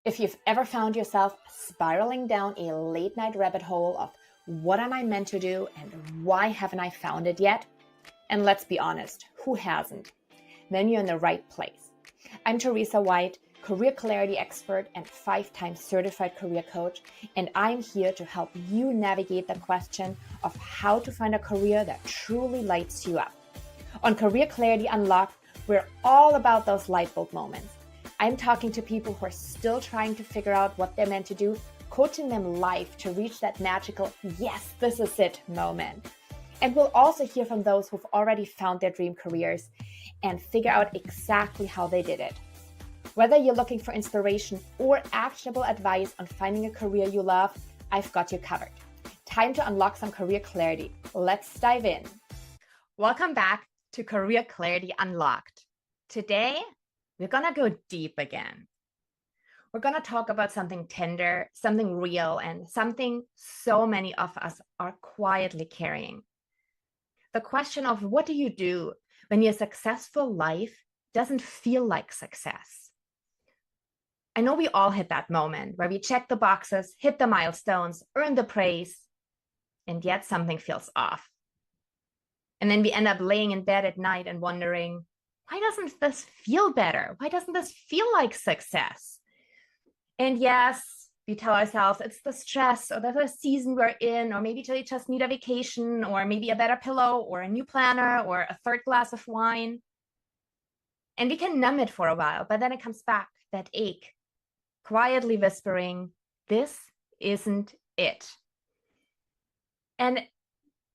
If you've ever found yourself spiraling down a late night rabbit hole of what am I meant to do and why haven't I found it yet? And let's be honest, who hasn't? Then you're in the right place. I'm Theresa White, career clarity expert and 5-time certified career coach, and I'm here to help you navigate the question of how to find a career that truly lights you up. On Career Clarity Unlocked, we're all about those light bulb moments. I'm talking to people who are still trying to figure out what they're meant to do, coaching them live to reach that magical, yes, this is it moment. And we'll also hear from those who've already found their dream careers and figure out exactly how they did it. Whether you're looking for inspiration or actionable advice on finding a career you love, I've got you covered. Time to unlock some career clarity. Let's dive in. Welcome back to Career Clarity Unlocked. Today, we're going to go deep again. We're going to talk about something tender, something real, and something so many of us are quietly carrying. The question of what do you do when your successful life doesn't feel like success? I know we all hit that moment where we check the boxes, hit the milestones, earn the praise, and yet something feels off. And then we end up laying in bed at night and wondering, why doesn't this feel better? Why doesn't this feel like success? And yes, we tell ourselves it's the stress or the season we're in, or maybe they just need a vacation, or maybe a better pillow, or a new planner, or a third glass of wine. And we can numb it for a while, but then it comes back, that ache, quietly whispering, this isn't it. And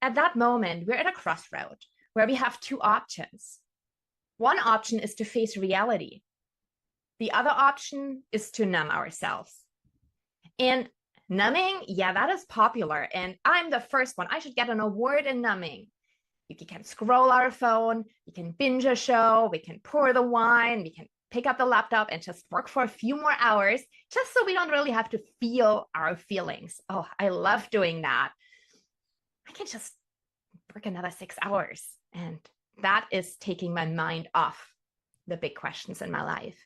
at that moment, we're at a crossroad where we have two options. One option is to face reality. The other option is to numb ourselves. And numbing, yeah, that is popular. And I'm the first one. I should get an award in numbing. You can scroll our phone, you can binge a show, we can pour the wine, we can pick up the laptop and just work for a few more hours, just so we don't really have to feel our feelings. Oh, I love doing that. I can just work another 6 hours, and that is taking my mind off the big questions in my life.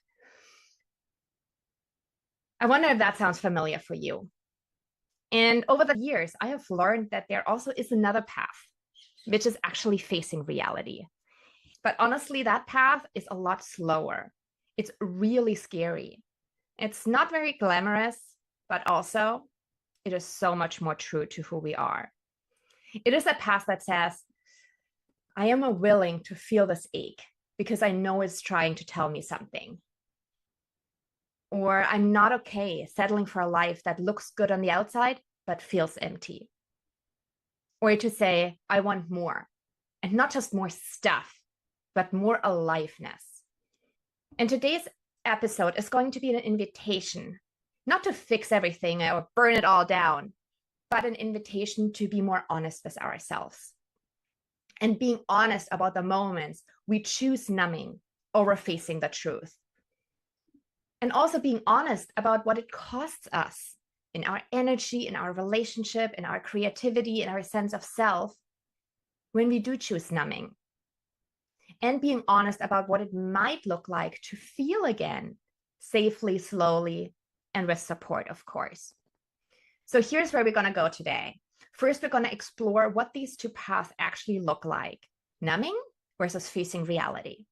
I wonder if that sounds familiar for you. And over the years, I have learned that there also is another path, which is actually facing reality. But honestly, that path is a lot slower. It's really scary. It's not very glamorous, but also it is so much more true to who we are. It is a path that says, I am willing to feel this ache because I know it's trying to tell me something. Or I'm not okay settling for a life that looks good on the outside, but feels empty. Or to say, I want more, and not just more stuff, but more aliveness. And today's episode is going to be an invitation, not to fix everything or burn it all down, but an invitation to be more honest with ourselves. And being honest about the moments we choose numbing over facing the truth. And also being honest about what it costs us in our energy, in our relationship, in our creativity, in our sense of self when we do choose numbing. And being honest about what it might look like to feel again, safely, slowly, and with support, of course. So here's where we're going to go today. First, we're going to explore what these two paths actually look like, numbing versus facing reality.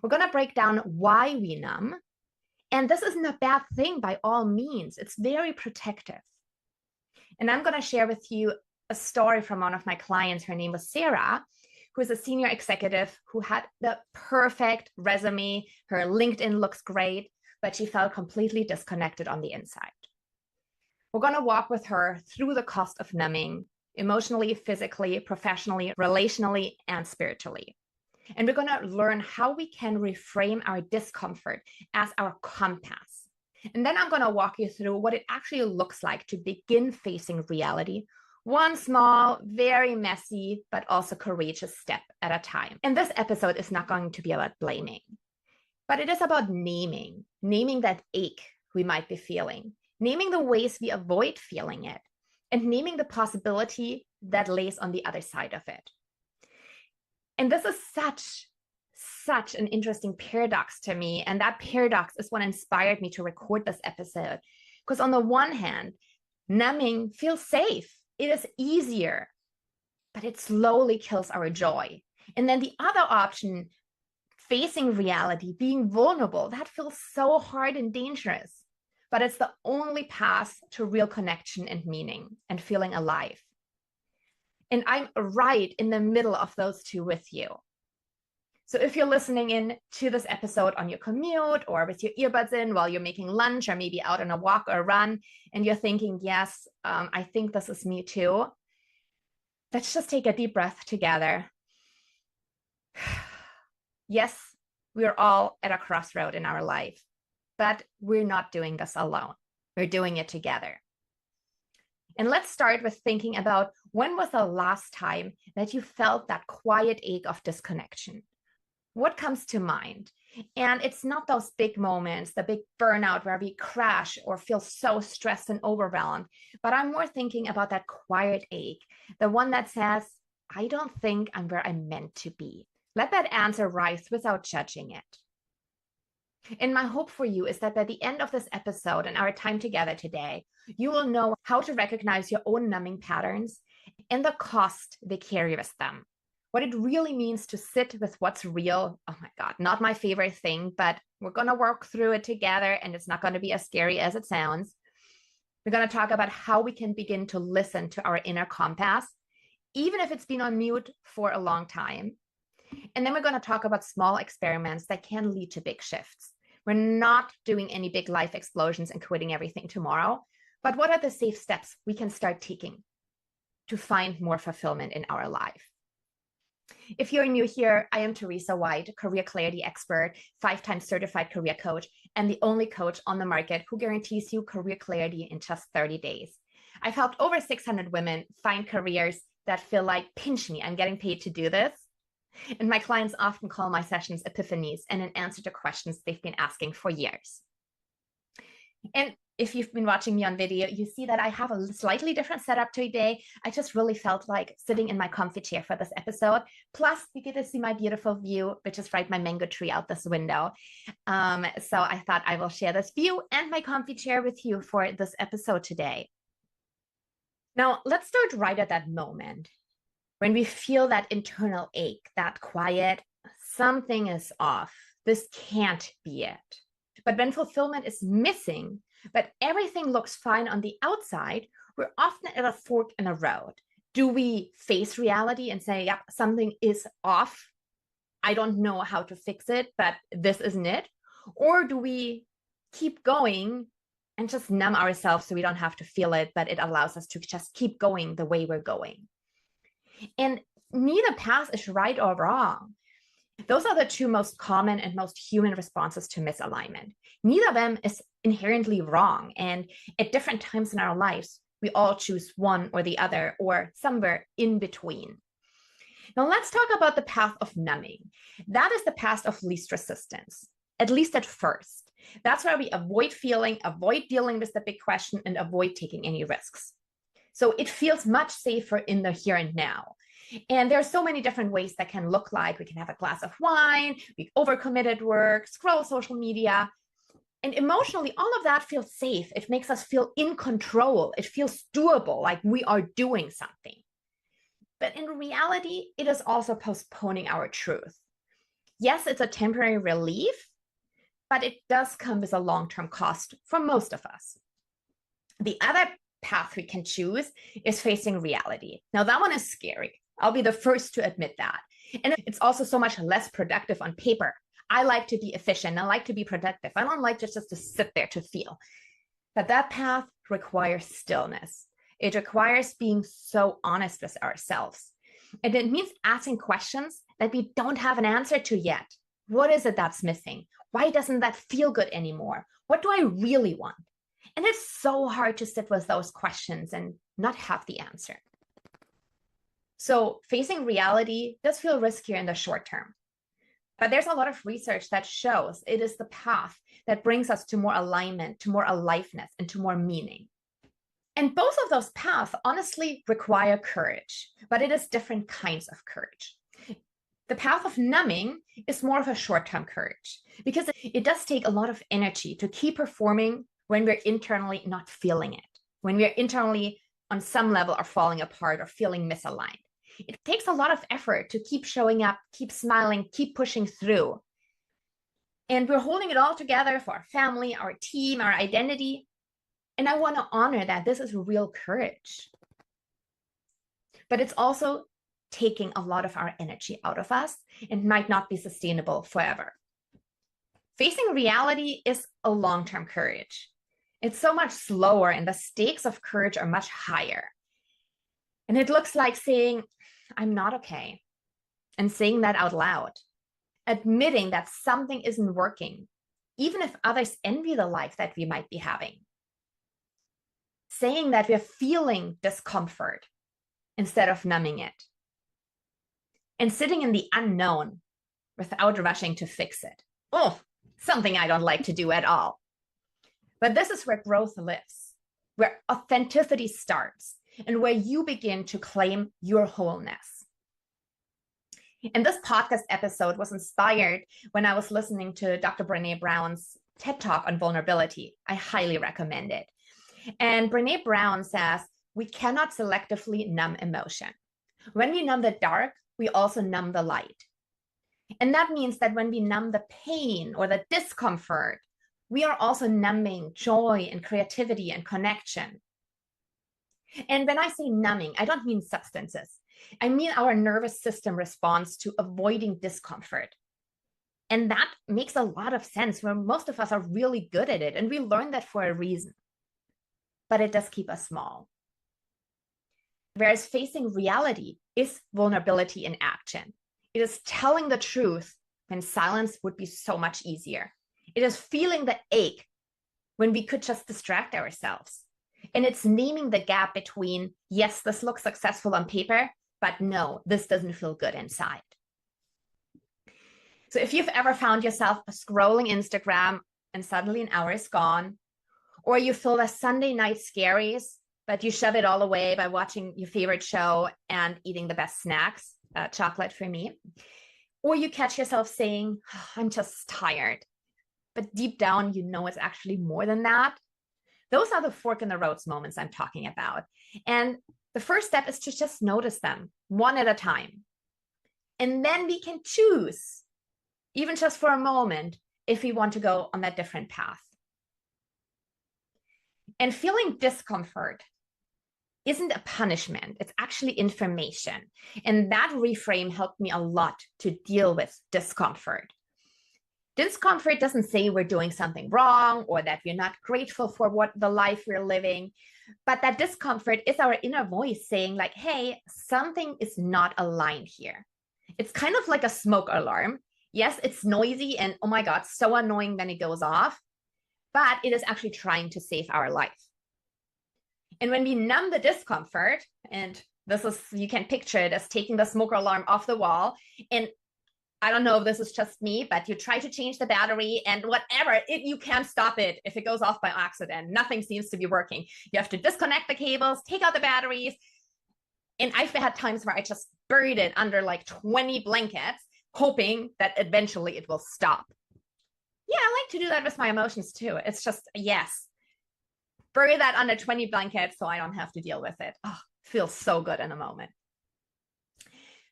We're going to break down why we numb. And this isn't a bad thing by all means. It's very protective. And I'm going to share with you a story from one of my clients. Her name was Sarah, who is a senior executive who had the perfect resume. Her LinkedIn looks great, but she felt completely disconnected on the inside. We're going to walk with her through the cost of numbing, emotionally, physically, professionally, relationally, and spiritually. And we're going to learn how we can reframe our discomfort as our compass. And then I'm going to walk you through what it actually looks like to begin facing reality, one small, very messy, but also courageous step at a time. And this episode is not going to be about blaming, but it is about naming that ache we might be feeling, naming the ways we avoid feeling it, and naming the possibility that lays on the other side of it. And this is such an interesting paradox to me. And that paradox is what inspired me to record this episode. Because on the one hand, numbing feels safe. It is easier, but it slowly kills our joy. And then the other option, facing reality, being vulnerable, that feels so hard and dangerous. But it's the only path to real connection and meaning and feeling alive. And I'm right in the middle of those two with you. So if you're listening in to this episode on your commute or with your earbuds in while you're making lunch or maybe out on a walk or a run, and you're thinking, yes, I think this is me too, let's just take a deep breath together. Yes, we're all at a crossroad in our life, but we're not doing this alone. We're doing it together. And let's start with thinking about, when was the last time that you felt that quiet ache of disconnection? What comes to mind? And it's not those big moments, the big burnout where we crash or feel so stressed and overwhelmed, but I'm more thinking about that quiet ache, the one that says, I don't think I'm where I'm meant to be. Let that answer rise without judging it. And my hope for you is that by the end of this episode and our time together today, you will know how to recognize your own numbing patterns and the cost they carry with them. What it really means to sit with what's real. Oh my God, not my favorite thing, but we're going to work through it together, and it's not going to be as scary as it sounds. We're going to talk about how we can begin to listen to our inner compass, even if it's been on mute for a long time. And then we're going to talk about small experiments that can lead to big shifts. We're not doing any big life explosions and quitting everything tomorrow, but what are the safe steps we can start taking to find more fulfillment in our life? If you're new here, I am Theresa White, career clarity expert, 5-time certified career coach, and the only coach on the market who guarantees you career clarity in just 30 days. I've helped over 600 women find careers that feel like, pinch me, I'm getting paid to do this. And my clients often call my sessions epiphanies and an answer to questions they've been asking for years. And if you've been watching me on video, you see that I have a slightly different setup today. I just really felt like sitting in my comfy chair for this episode. Plus, you get to see my beautiful view, which is right my mango tree out this window. So I thought I will share this view and my comfy chair with you for this episode today. Now, let's start right at that moment when we feel that internal ache, that quiet, something is off. This can't be it. But when fulfillment is missing, but everything looks fine on the outside, we're often at a fork in the road. Do we face reality and say, yep, something is off? I don't know how to fix it, but this isn't it. Or do we keep going and just numb ourselves so we don't have to feel it, but it allows us to just keep going the way we're going? And neither path is right or wrong. Those are the two most common and most human responses to misalignment. Neither of them is inherently wrong. And at different times in our lives, we all choose one or the other, or somewhere in between. Now let's talk about the path of numbing. That is the path of least resistance, at least at first. That's where we avoid feeling, avoid dealing with the big question, and avoid taking any risks. So it feels much safer in the here and now. And there are so many different ways that can look like. We can have a glass of wine, we overcommit at work, scroll social media. And emotionally, all of that feels safe. It makes us feel in control. It feels doable, like we are doing something. But in reality, it is also postponing our truth. Yes, it's a temporary relief, but it does come with a long-term cost for most of us. The other path we can choose is facing reality. Now, that one is scary. I'll be the first to admit that. And it's also so much less productive on paper. I like to be efficient. I like to be productive. I don't like just to sit there to feel. But that path requires stillness. It requires being so honest with ourselves. And it means asking questions that we don't have an answer to yet. What is it that's missing? Why doesn't that feel good anymore? What do I really want? And it's so hard to sit with those questions and not have the answer. So facing reality does feel riskier in the short term. But there's a lot of research that shows it is the path that brings us to more alignment, to more aliveness, and to more meaning. And both of those paths honestly require courage, but it is different kinds of courage. The path of numbing is more of a short-term courage because it does take a lot of energy to keep performing when we're internally not feeling it, when we're internally on some level are falling apart or feeling misaligned. It takes a lot of effort to keep showing up, keep smiling, keep pushing through. And we're holding it all together for our family, our team, our identity. And I want to honor that this is real courage. But it's also taking a lot of our energy out of us and might not be sustainable forever. Facing reality is a long-term courage. It's so much slower and the stakes of courage are much higher. And it looks like saying, I'm not okay, and saying that out loud, admitting that something isn't working, even if others envy the life that we might be having. Saying that we're feeling discomfort instead of numbing it. And sitting in the unknown without rushing to fix it. Oh, something I don't like to do at all. But this is where growth lives, where authenticity starts, and where you begin to claim your wholeness. And this podcast episode was inspired when I was listening to Dr. Brené Brown's TED Talk on vulnerability. I highly recommend it. And Brené Brown says, we cannot selectively numb emotion. When we numb the dark, we also numb the light. And that means that when we numb the pain or the discomfort, we are also numbing joy and creativity and connection. And when I say numbing, I don't mean substances. I mean our nervous system responds to avoiding discomfort. And that makes a lot of sense where most of us are really good at it. And we learn that for a reason. But it does keep us small. Whereas facing reality is vulnerability in action. It is telling the truth when silence would be so much easier. It is feeling the ache when we could just distract ourselves. And it's naming the gap between, yes, this looks successful on paper, but no, this doesn't feel good inside. So if you've ever found yourself scrolling Instagram and suddenly an hour is gone, or you feel the Sunday night scaries, but you shove it all away by watching your favorite show and eating the best snacks, chocolate for me. Or you catch yourself saying, oh, I'm just tired. But deep down, you know it's actually more than that. Those are the fork in the roads moments I'm talking about. And the first step is to just notice them one at a time. And then we can choose, even just for a moment, if we want to go on that different path. And feeling discomfort isn't a punishment, it's actually information. And that reframe helped me a lot to deal with discomfort. Discomfort doesn't say we're doing something wrong or that we're not grateful for what the life we're living, but that discomfort is our inner voice saying like, hey, something is not aligned here. It's kind of like a smoke alarm. Yes, it's noisy and oh my God, so annoying when it goes off, but it is actually trying to save our life. And when we numb the discomfort, and this is, you can picture it as taking the smoke alarm off the wall. And I don't know if this is just me, but you try to change the battery and whatever, you can't stop it if it goes off by accident. Nothing seems to be working. You have to disconnect the cables, take out the batteries. And I've had times where I just buried it under like 20 blankets, hoping that eventually it will stop. Yeah, I like to do that with my emotions too. It's just, yes, bury that under 20 blankets so I don't have to deal with it. Oh, feels so good in a moment.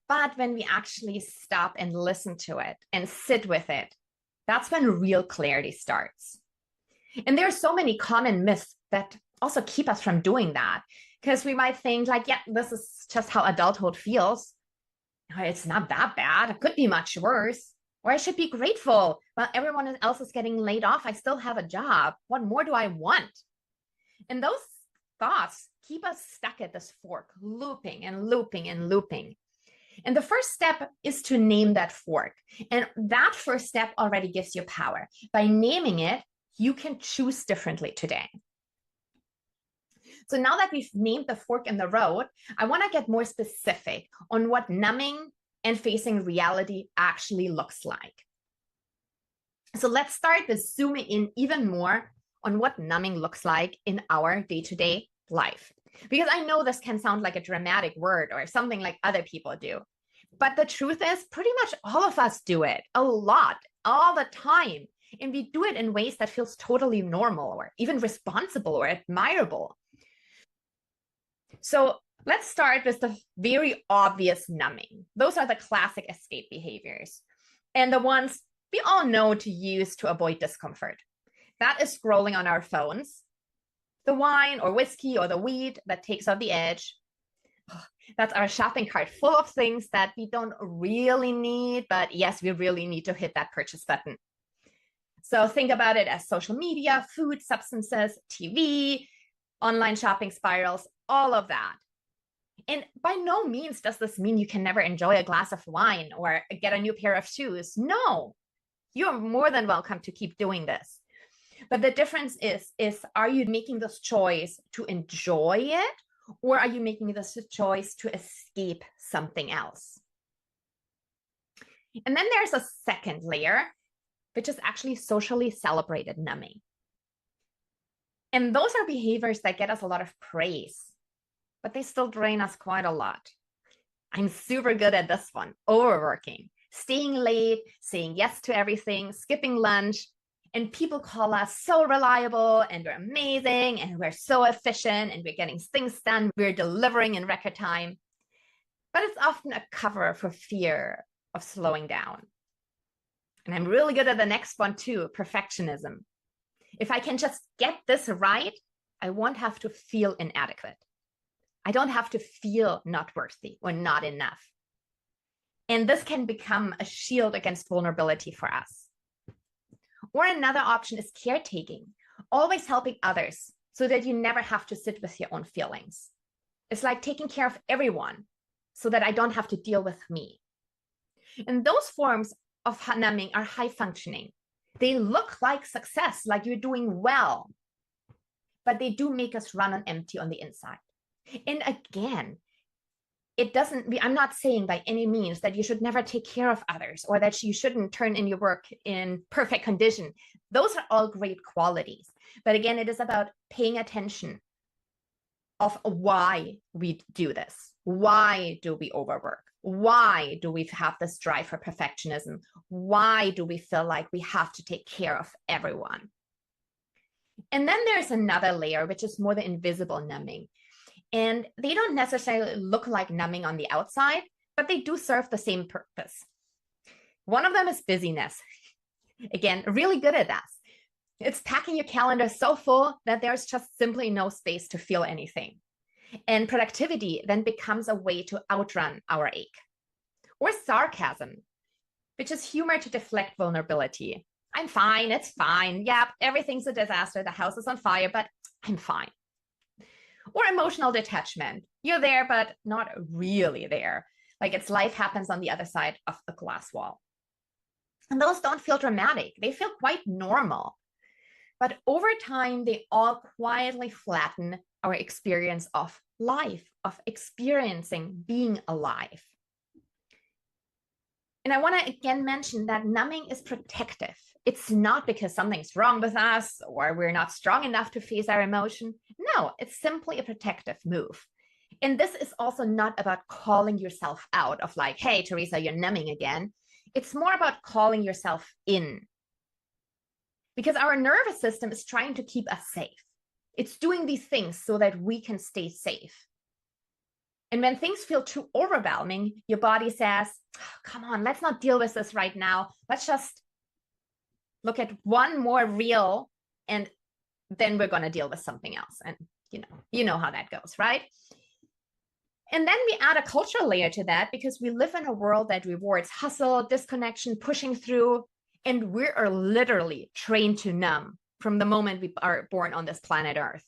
But when we actually stop and listen to it and sit with it, that's when real clarity starts. And there are so many common myths that also keep us from doing that, because we might think like, yeah, this is just how adulthood feels. It's not that bad. It could be much worse. Or I should be grateful. While everyone else is getting laid off, I still have a job. What more do I want? And those thoughts keep us stuck at this fork, looping and looping and looping. And the first step is to name that fork. And that first step already gives you power. By naming it, you can choose differently today. So now that we've named the fork in the road, I want to get more specific on what numbing and facing reality actually looks like. So let's start with zooming in even more on what numbing looks like in our day-to-day life. Because I know this can sound like a dramatic word or something like other people do. But the truth is, pretty much all of us do it a lot, all the time. And we do it in ways that feels totally normal or even responsible or admirable. So let's start with the very obvious numbing. Those are the classic escape behaviors and the ones we all know to use to avoid discomfort. That is scrolling on our phones, the wine or whiskey or the weed that takes off the edge. That's our shopping cart full of things that we don't really need, but yes, we really need to hit that purchase button. So think about it as social media, food, substances, TV, online shopping spirals, all of that. And by no means does this mean you can never enjoy a glass of wine or get a new pair of shoes. No, you're more than welcome to keep doing this. But the difference is are you making this choice to enjoy it, or are you making this choice to escape something else? And then there's a second layer, which is actually socially celebrated numbing. And those are behaviors that get us a lot of praise, but they still drain us quite a lot. I'm super good at this one, overworking, staying late, saying yes to everything, skipping lunch, and people call us so reliable and we're amazing and we're so efficient and we're getting things done, we're delivering in record time. But it's often a cover for fear of slowing down. And I'm really good at the next one too, perfectionism. If I can just get this right, I won't have to feel inadequate. I don't have to feel not worthy or not enough. And this can become a shield against vulnerability for us. Or another option is caretaking, always helping others so that you never have to sit with your own feelings. It's like taking care of everyone so that I don't have to deal with me. And those forms of numbing are high functioning. They look like success, like you're doing well, but they do make us run on empty on the inside. And again, I'm not saying by any means that you should never take care of others or that you shouldn't turn in your work in perfect condition. Those are all great qualities. But again, it is about paying attention of why we do this. Why do we overwork? Why do we have this drive for perfectionism? Why do we feel like we have to take care of everyone? And then there's another layer, which is more the invisible numbing. And they don't necessarily look like numbing on the outside, but they do serve the same purpose. One of them is busyness. Again, really good at that. It's packing your calendar so full that there's just simply no space to feel anything. And productivity then becomes a way to outrun our ache. Or sarcasm, which is humor to deflect vulnerability. I'm fine, it's fine. Yep, everything's a disaster. The house is on fire, but I'm fine. Or emotional detachment. You're there, but not really there. Like it's life happens on the other side of the glass wall. And those don't feel dramatic. They feel quite normal. But over time, they all quietly flatten our experience of life, of experiencing being alive. And I want to again mention that numbing is protective. It's not because something's wrong with us or we're not strong enough to face our emotion. No, it's simply a protective move. And this is also not about calling yourself out of like, hey, Theresa, you're numbing again. It's more about calling yourself in. Because our nervous system is trying to keep us safe. It's doing these things so that we can stay safe. And when things feel too overwhelming, your body says, oh, come on, let's not deal with this right now. Let's just look at one more reel and then we're going to deal with something else. And you know how that goes, right? And then we add a cultural layer to that because we live in a world that rewards hustle, disconnection, pushing through, and we are literally trained to numb from the moment we are born on this planet Earth.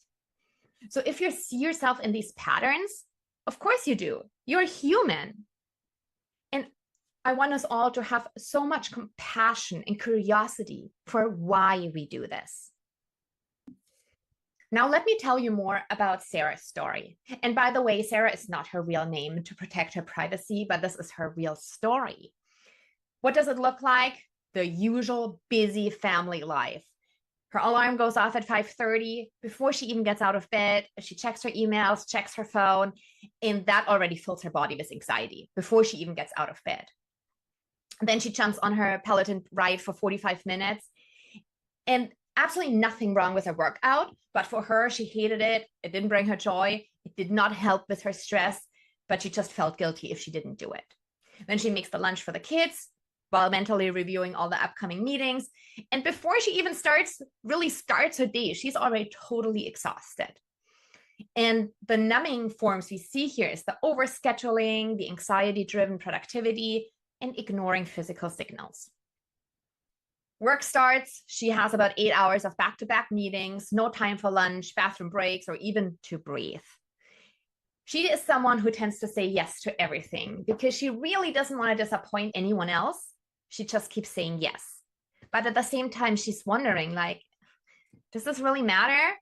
So if you see yourself in these patterns, of course you do. You're human. And I want us all to have so much compassion and curiosity for why we do this. Now, let me tell you more about Sarah's story. And by the way, Sarah is not her real name to protect her privacy, but this is her real story. What does it look like? The usual busy family life. Her alarm goes off at 5:30. Before she even gets out of bed, she checks her emails, checks her phone, and that already fills her body with anxiety before she even gets out of bed. Then she jumps on her Peloton ride for 45 minutes, and absolutely nothing wrong with her workout, but for her, she hated it. It didn't bring her joy. It did not help with her stress, but she just felt guilty if she didn't do it. Then she makes the lunch for the kids while mentally reviewing all the upcoming meetings. And before she even really starts her day, she's already totally exhausted. And the numbing forms we see here is the overscheduling, the anxiety-driven productivity, and ignoring physical signals. Work starts, she has about 8 hours of back-to-back meetings, no time for lunch, bathroom breaks, or even to breathe. She is someone who tends to say yes to everything because she really doesn't want to disappoint anyone else. She just keeps saying yes. But at the same time, she's wondering, like, does this really matter?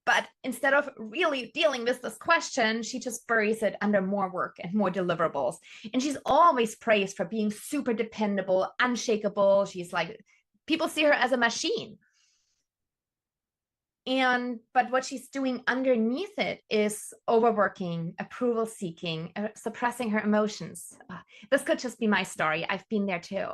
But instead of really dealing with this question, she just buries it under more work and more deliverables. And she's always praised for being super dependable, unshakable. She's like, people see her as a machine. But what she's doing underneath it is overworking, approval seeking, suppressing her emotions. This could just be my story. I've been there too.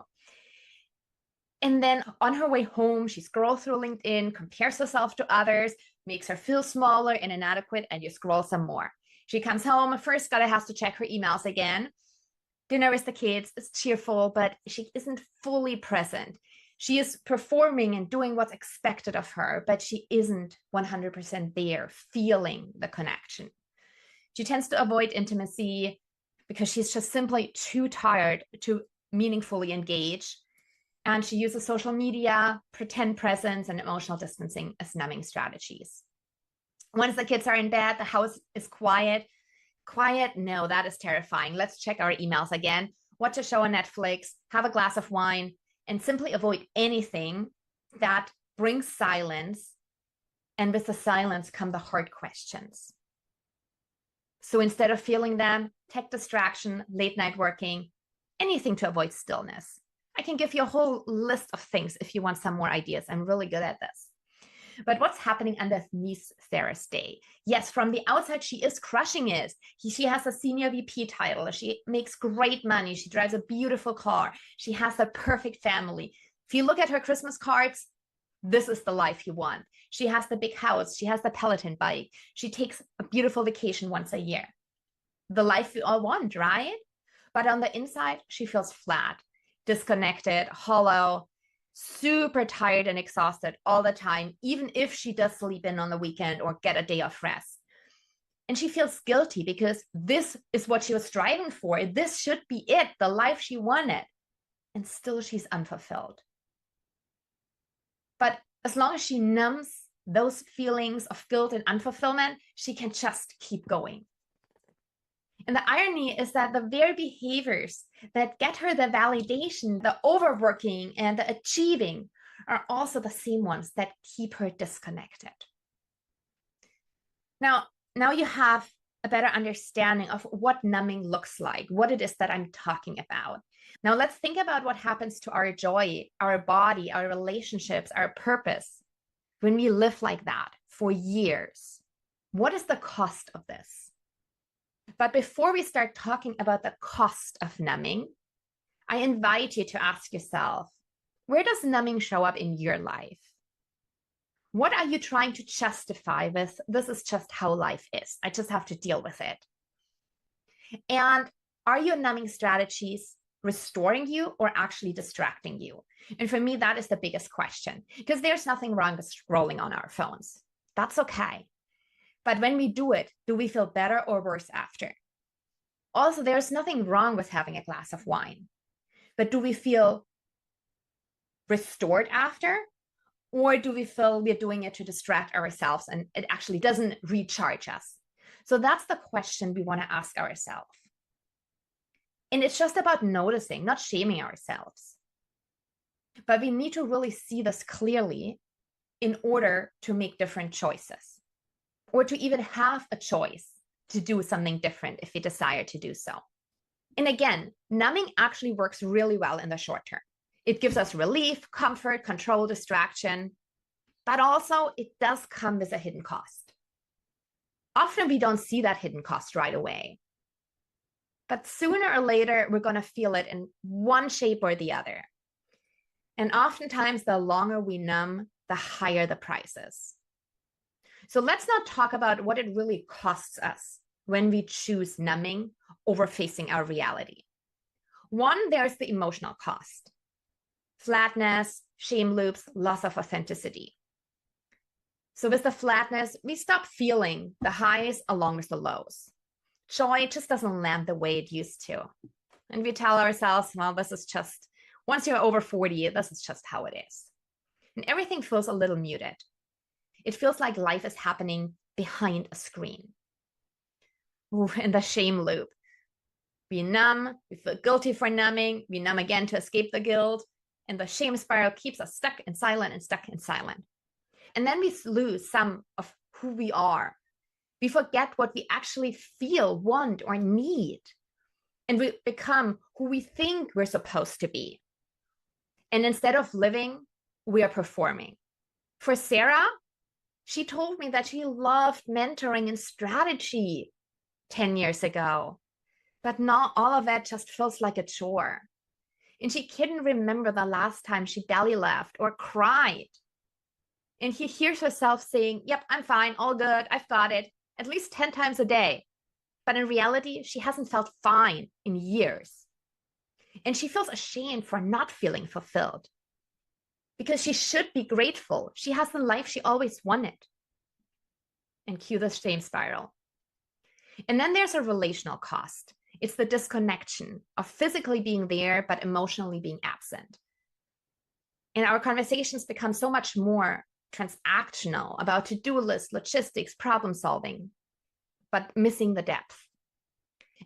And then on her way home, she scrolls through LinkedIn, compares herself to others, makes her feel smaller and inadequate, and you scroll some more. She comes home, first has to check her emails again. Dinner with the kids is cheerful, but she isn't fully present. She is performing and doing what's expected of her, but she isn't 100% there, feeling the connection. She tends to avoid intimacy because she's just simply too tired to meaningfully engage. And she uses social media, pretend presence, and emotional distancing as numbing strategies. Once the kids are in bed, the house is quiet. Quiet? No, that is terrifying. Let's check our emails again, watch a show on Netflix, have a glass of wine, and simply avoid anything that brings silence. And with the silence come the hard questions. So instead of feeling them, tech distraction, late night working, anything to avoid stillness. I can give you a whole list of things if you want some more ideas. I'm really good at this. But what's happening underneath Sarah's day? Yes, from the outside, she is crushing it. She has a senior VP title. She makes great money. She drives a beautiful car. She has the perfect family. If you look at her Christmas cards, this is the life you want. She has the big house. She has the Peloton bike. She takes a beautiful vacation once a year. The life we all want, right? But on the inside, she feels flat, disconnected, hollow, super tired and exhausted all the time, even if she does sleep in on the weekend or get a day of rest. And she feels guilty because this is what she was striving for. This should be it, the life she wanted. And still she's unfulfilled. But as long as she numbs those feelings of guilt and unfulfillment, she can just keep going. And the irony is that the very behaviors that get her the validation, the overworking and the achieving are also the same ones that keep her disconnected. Now you have a better understanding of what numbing looks like, what it is that I'm talking about. Now let's think about what happens to our joy, our body, our relationships, our purpose when we live like that for years. What is the cost of this? But before we start talking about the cost of numbing, I invite you to ask yourself, where does numbing show up in your life? What are you trying to justify with, this is just how life is. I just have to deal with it. And are your numbing strategies restoring you or actually distracting you? And for me, that is the biggest question, because there's nothing wrong with scrolling on our phones. That's okay. But when we do it, do we feel better or worse after? Also, there's nothing wrong with having a glass of wine, but do we feel restored after? Or do we feel we're doing it to distract ourselves and it actually doesn't recharge us? So that's the question we want to ask ourselves. And it's just about noticing, not shaming ourselves. But we need to really see this clearly in order to make different choices, or to even have a choice to do something different if we desire to do so. And again, numbing actually works really well in the short term. It gives us relief, comfort, control, distraction. But also it does come with a hidden cost. Often we don't see that hidden cost right away. But sooner or later, we're going to feel it in one shape or the other. And oftentimes, the longer we numb, the higher the price is. So let's not talk about what it really costs us when we choose numbing over facing our reality. One, there's the emotional cost. Flatness, shame loops, loss of authenticity. So with the flatness, we stop feeling the highs along with the lows. Joy just doesn't land the way it used to. And we tell ourselves, well, this is just, once you're over 40, this is just how it is. And everything feels a little muted. It feels like life is happening behind a screen. Ooh, in the shame loop. We numb, we feel guilty for numbing, we numb again to escape the guilt, and the shame spiral keeps us stuck and silent and stuck and silent. And then we lose some of who we are. We forget what we actually feel, want, or need. And we become who we think we're supposed to be. And instead of living, we are performing. For Sarah, she told me that she loved mentoring and strategy 10 years ago. But not all of that just feels like a chore. And she couldn't remember the last time she belly laughed or cried. And she hears herself saying, yep, I'm fine, all good, I've got it, at least 10 times a day. But in reality, she hasn't felt fine in years. And she feels ashamed for not feeling fulfilled. Because she should be grateful. She has the life she always wanted. And cue the shame spiral. And then there's a relational cost. It's the disconnection of physically being there, but emotionally being absent. And our conversations become so much more transactional, about to-do lists, logistics, problem solving, but missing the depth.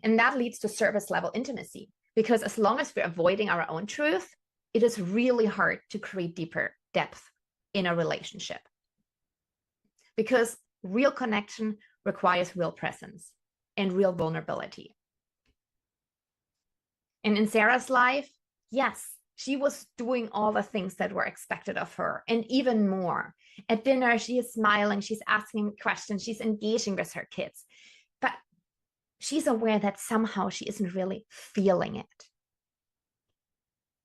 And that leads to surface level intimacy, because as long as we're avoiding our own truth, it is really hard to create deeper depth in a relationship. Because real connection requires real presence and real vulnerability. And in Sarah's life, yes, she was doing all the things that were expected of her and even more. At dinner, she is smiling, she's asking questions, she's engaging with her kids. But she's aware that somehow she isn't really feeling it.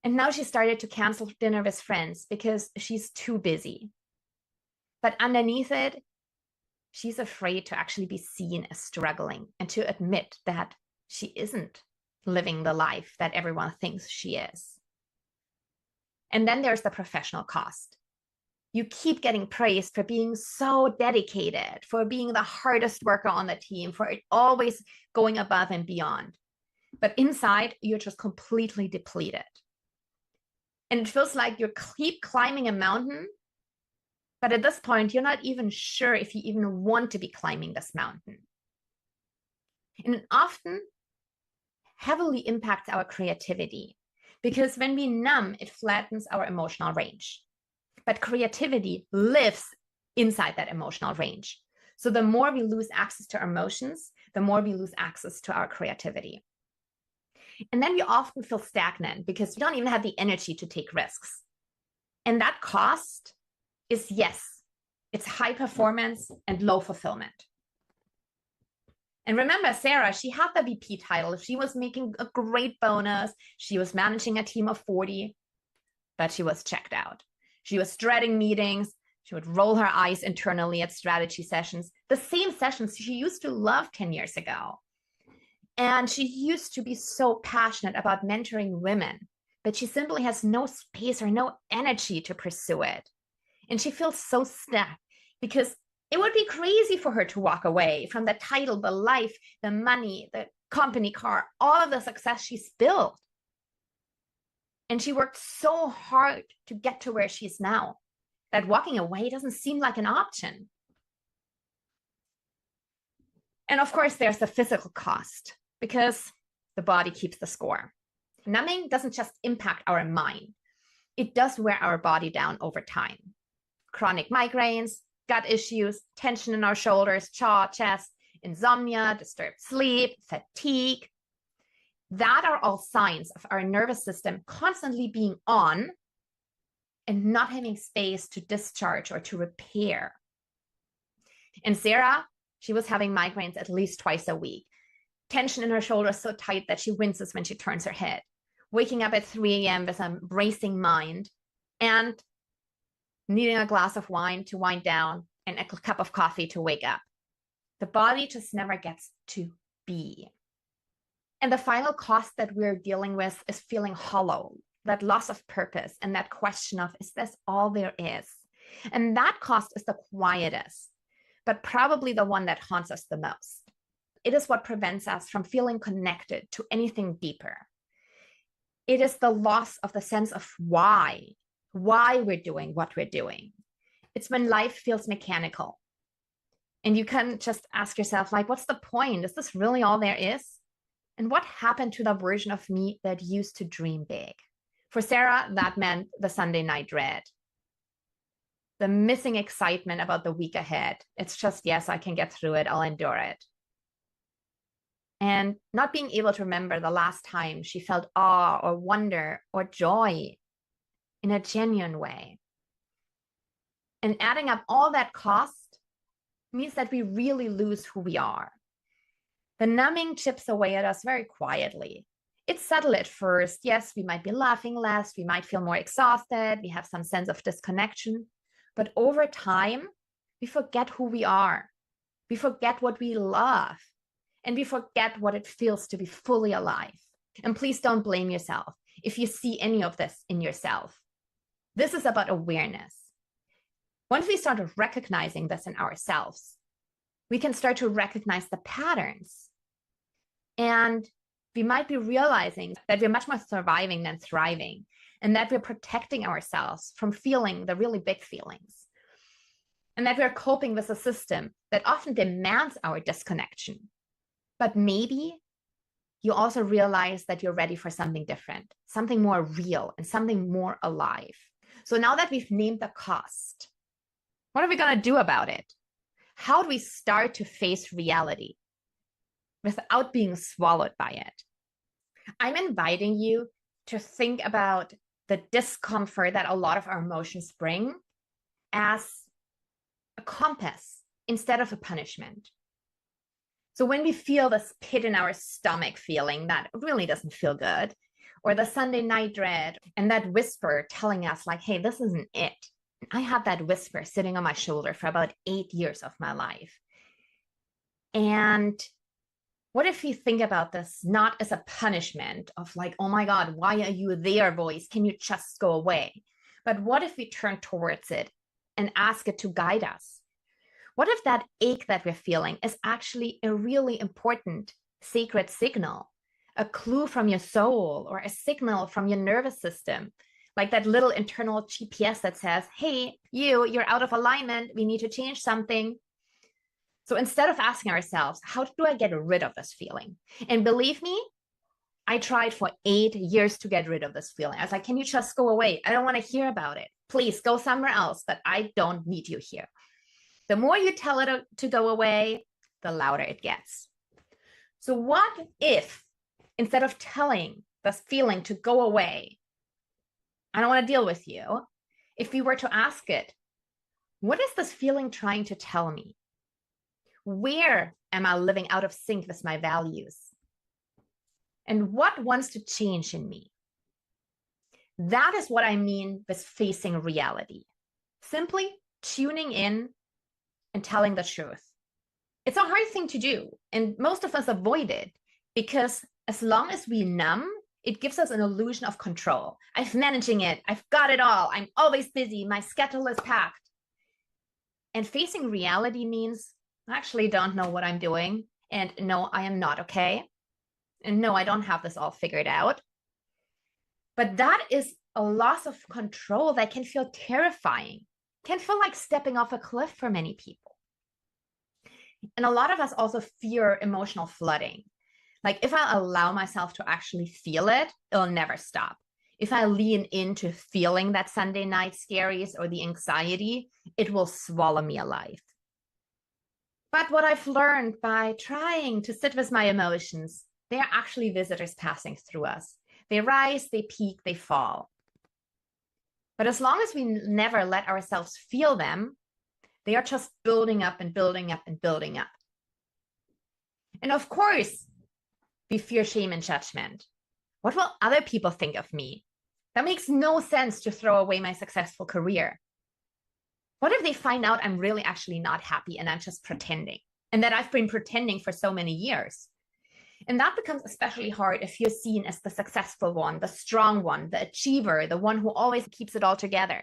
And now she started to cancel dinner with friends because she's too busy. But underneath it, she's afraid to actually be seen as struggling and to admit that she isn't living the life that everyone thinks she is. And then there's the professional cost. You keep getting praised for being so dedicated, for being the hardest worker on the team, for always going above and beyond. But inside, you're just completely depleted. And it feels like you keep climbing a mountain, but at this point, you're not even sure if you even want to be climbing this mountain. And it often heavily impacts our creativity, because when we numb, it flattens our emotional range. But creativity lives inside that emotional range. So the more we lose access to our emotions, the more we lose access to our creativity. And then we often feel stagnant because we don't even have the energy to take risks. And that cost is, yes, it's high performance and low fulfillment. And remember, Sarah, she had the VP title. She was making a great bonus. She was managing a team of 40, but she was checked out. She was dreading meetings. She would roll her eyes internally at strategy sessions, the same sessions she used to love 10 years ago. And she used to be so passionate about mentoring women, but she simply has no space or no energy to pursue it. And she feels so stuck because it would be crazy for her to walk away from the title, the life, the money, the company car, all of the success she's built. And she worked so hard to get to where she's now that walking away doesn't seem like an option. And of course, there's the physical cost, because the body keeps the score. Numbing doesn't just impact our mind. It does wear our body down over time. Chronic migraines, gut issues, tension in our shoulders, jaw, chest, insomnia, disturbed sleep, fatigue. That are all signs of our nervous system constantly being on and not having space to discharge or to repair. And Sarah, she was having migraines at least twice a week. Tension in her shoulders so tight that she winces when she turns her head. Waking up at 3 a.m. with a racing mind and needing a glass of wine to wind down and a cup of coffee to wake up. The body just never gets to be. And the final cost that we're dealing with is feeling hollow, that loss of purpose, and that question of, is this all there is? And that cost is the quietest, but probably the one that haunts us the most. It is what prevents us from feeling connected to anything deeper. It is the loss of the sense of why we're doing what we're doing. It's when life feels mechanical. And you can just ask yourself, like, what's the point? Is this really all there is? And what happened to the version of me that used to dream big? For Sarah, that meant the Sunday night dread, the missing excitement about the week ahead. It's just, yes, I can get through it. I'll endure it. And not being able to remember the last time she felt awe or wonder or joy in a genuine way. And adding up all that cost means that we really lose who we are. The numbing chips away at us very quietly. It's subtle at first. Yes, we might be laughing less. We might feel more exhausted. We have some sense of disconnection. But over time, we forget who we are. We forget what we love. And we forget what it feels to be fully alive. And please don't blame yourself if you see any of this in yourself. This is about awareness. Once we start recognizing this in ourselves, we can start to recognize the patterns. And we might be realizing that we're much more surviving than thriving, and that we're protecting ourselves from feeling the really big feelings, and that we're coping with a system that often demands our disconnection. But maybe you also realize that you're ready for something different, something more real, and something more alive. So now that we've named the cost, what are we going to do about it? How do we start to face reality without being swallowed by it? I'm inviting you to think about the discomfort that a lot of our emotions bring as a compass instead of a punishment. So when we feel this pit in our stomach feeling that really doesn't feel good, or the Sunday night dread, and that whisper telling us like, hey, this isn't it. I had that whisper sitting on my shoulder for about 8 years of my life. And what if you think about this not as a punishment of like, oh my God, why are you there, voice? Can you just go away? But what if we turn towards it and ask it to guide us? What if that ache that we're feeling is actually a really important sacred signal, a clue from your soul or a signal from your nervous system, like that little internal GPS that says, hey, you're out of alignment. We need to change something. So instead of asking ourselves, how do I get rid of this feeling? And believe me, I tried for 8 years to get rid of this feeling. I was like, can you just go away? I don't want to hear about it. Please go somewhere else, but I don't need you here. The more you tell it to go away, the louder it gets. So what if, instead of telling this feeling to go away, I don't want to deal with you, if we were to ask it, what is this feeling trying to tell me? Where am I living out of sync with my values? And what wants to change in me? That is what I mean with facing reality. Simply tuning in and telling the truth. It's a hard thing to do, and most of us avoid it because as long as we numb, it gives us an illusion of control. I'm managing it. I've got it all. I'm always busy. My schedule is packed. And facing reality means I actually don't know what I'm doing. And no, I am not okay. And no, I don't have this all figured out. But that is a loss of control that can feel terrifying, can feel like stepping off a cliff for many people. And a lot of us also fear emotional flooding. Like if I allow myself to actually feel it, it'll never stop. If I lean into feeling that Sunday night scaries or the anxiety, it will swallow me alive. But what I've learned by trying to sit with my emotions, they are actually visitors passing through us. They rise, they peak, they fall. But as long as we never let ourselves feel them, they are just building up and building up and building up. And of course, we fear shame and judgment. What will other people think of me? That makes no sense to throw away my successful career. What if they find out I'm really actually not happy and I'm just pretending, and that I've been pretending for so many years? And that becomes especially hard if you're seen as the successful one, the strong one, the achiever, the one who always keeps it all together.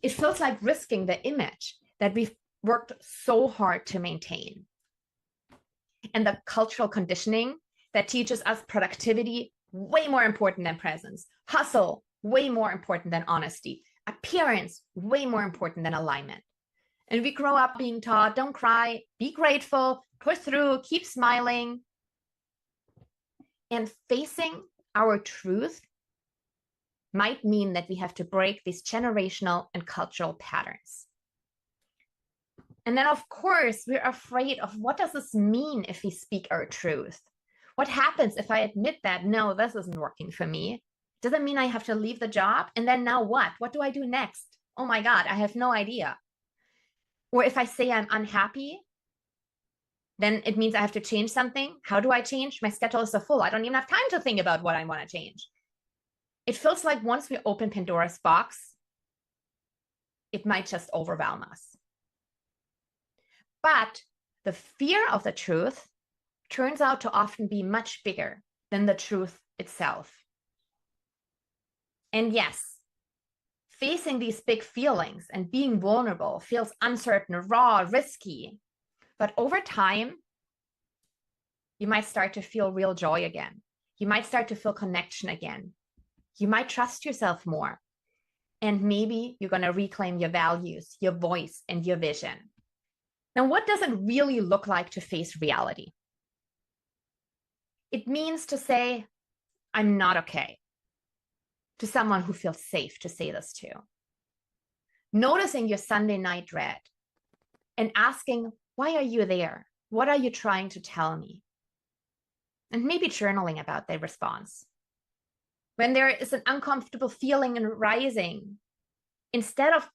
It feels like risking the image that we've worked so hard to maintain. And the cultural conditioning that teaches us productivity way more important than presence, hustle way more important than honesty, appearance way more important than alignment. And we grow up being taught, don't cry, be grateful, push through, keep smiling. And facing our truth might mean that we have to break these generational and cultural patterns. And then, of course, we're afraid of what does this mean if we speak our truth? What happens if I admit that, no, this isn't working for me? Does it mean I have to leave the job? And then now what? What do I do next? Oh my God, I have no idea. Or if I say I'm unhappy, then it means I have to change something. How do I change? My schedule is so full. I don't even have time to think about what I want to change. It feels like once we open Pandora's box, it might just overwhelm us. But the fear of the truth turns out to often be much bigger than the truth itself. And yes, facing these big feelings and being vulnerable feels uncertain, raw, risky. But over time, you might start to feel real joy again. You might start to feel connection again. You might trust yourself more. And maybe you're going to reclaim your values, your voice, and your vision. Now, what does it really look like to face reality? It means to say, I'm not okay, to someone who feels safe to say this to. Noticing your Sunday night dread and asking, why are you there? What are you trying to tell me? And maybe journaling about their response. When there is an uncomfortable feeling and rising, instead of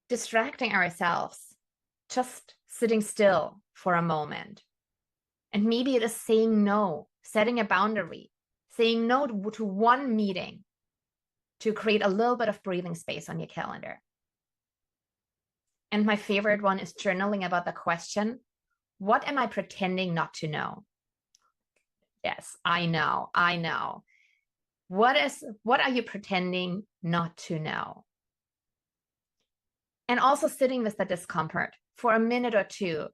distracting ourselves, just sitting still for a moment. And maybe it is saying no, setting a boundary, saying no to one meeting to create a little bit of breathing space on your calendar. And my favorite one is journaling about the question, what am I pretending not to know? Yes, I know. What are you pretending not to know? And also sitting with the discomfort for a minute or two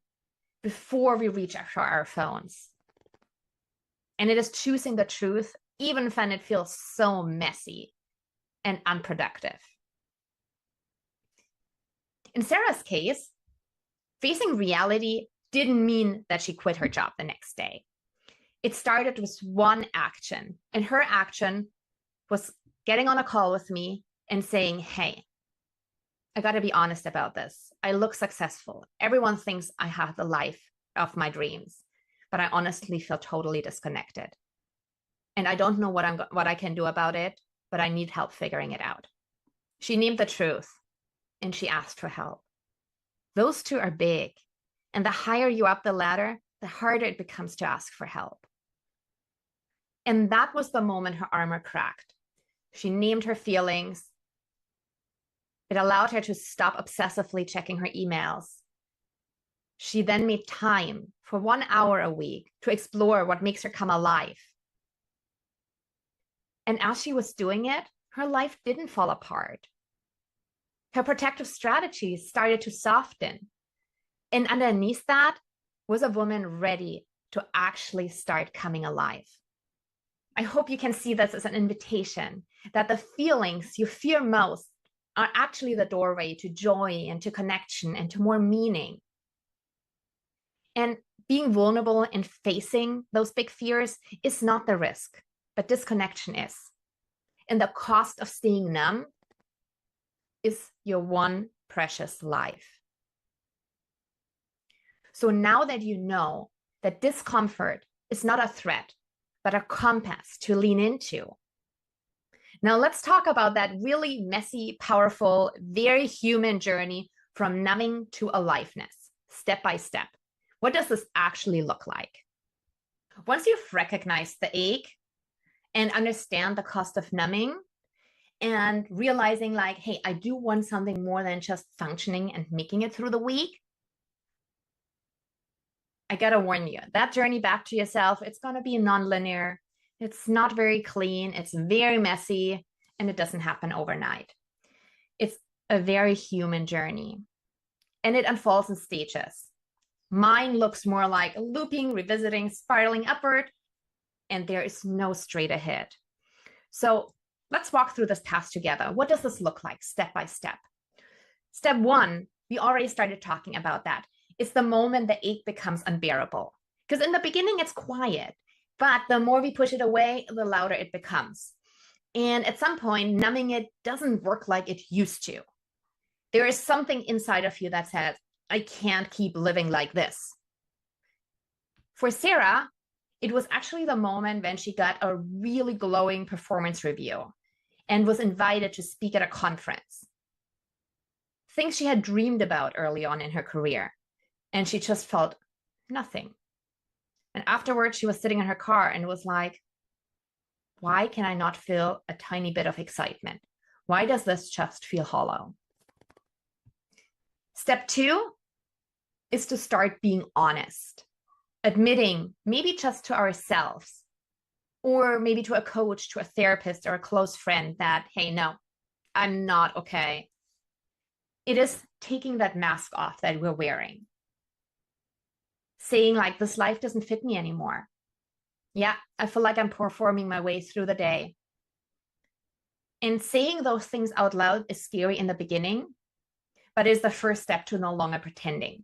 before we reach for our phones. And it is choosing the truth, even when it feels so messy and unproductive. In Sarah's case, facing reality didn't mean that she quit her job the next day. It started with one action, and her action was getting on a call with me and saying, hey, I got to be honest about this. I look successful. Everyone thinks I have the life of my dreams, but I honestly feel totally disconnected. And I don't know what I can do about it, but I need help figuring it out. She named the truth and she asked for help. Those two are big. And the higher you up the ladder, the harder it becomes to ask for help. And that was the moment her armor cracked. She named her feelings. It allowed her to stop obsessively checking her emails. She then made time for 1 hour a week to explore what makes her come alive. And as she was doing it, her life didn't fall apart. Her protective strategies started to soften. And underneath that was a woman ready to actually start coming alive. I hope you can see this as an invitation that the feelings you fear most are actually the doorway to joy and to connection and to more meaning. And being vulnerable and facing those big fears is not the risk, but disconnection is. And the cost of staying numb is your one precious life. So now that you know that discomfort is not a threat, but a compass to lean into, Now let's talk about that really messy, powerful, very human journey from numbing to aliveness, step by step. What does this actually look like? Once you've recognized the ache and understand the cost of numbing and realizing like, hey, I do want something more than just functioning and making it through the week, I gotta warn you, that journey back to yourself, it's gonna be non-linear. It's not very clean. It's very messy, and it doesn't happen overnight. It's a very human journey, and it unfolds in stages. Mine looks more like looping, revisiting, spiraling upward, and there is no straight ahead. So let's walk through this path together. What does this look like step by step? Step one, we already started talking about that. It's the moment the ache becomes unbearable. Because in the beginning, it's quiet, but the more we push it away, the louder it becomes. And at some point, numbing it doesn't work like it used to. There is something inside of you that says, I can't keep living like this. For Sarah, it was actually the moment when she got a really glowing performance review and was invited to speak at a conference. Things she had dreamed about early on in her career. And she just felt nothing. And afterwards, she was sitting in her car and was like, why can I not feel a tiny bit of excitement? Why does this just feel hollow? Step two is to start being honest, admitting maybe just to ourselves, or maybe to a coach, to a therapist, or a close friend that, hey, no, I'm not okay. It is taking that mask off that we're wearing. Saying like, this life doesn't fit me anymore. Yeah, I feel like I'm performing my way through the day. And saying those things out loud is scary in the beginning, but it is the first step to no longer pretending.